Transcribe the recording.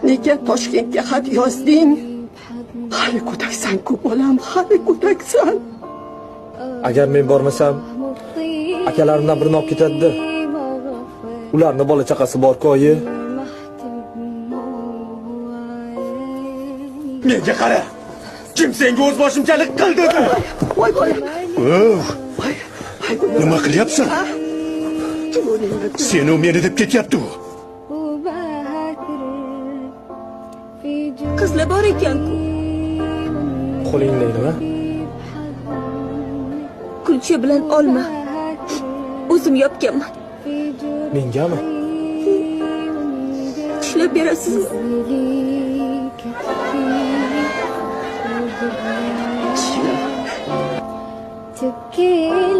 nega Toshkentga xat yozding? Hali go'daksan-ku bolam, hali go'daksan. Agar men bormasam, akalarimdan birini olib ketadi-da. Ularning bola chaqasi bor-ku, oyi. Menga qara. Kim senga o'z boshimchalik qildi? Voy voy. Nima qilyapsan? Seni u meni deb ketyapti u. Qizlar bor ekan-ku. Qo'lingda nima? Kulcha bilan olma. O'zim yopganman. Mengami? Tishlab berasizmi? Chupke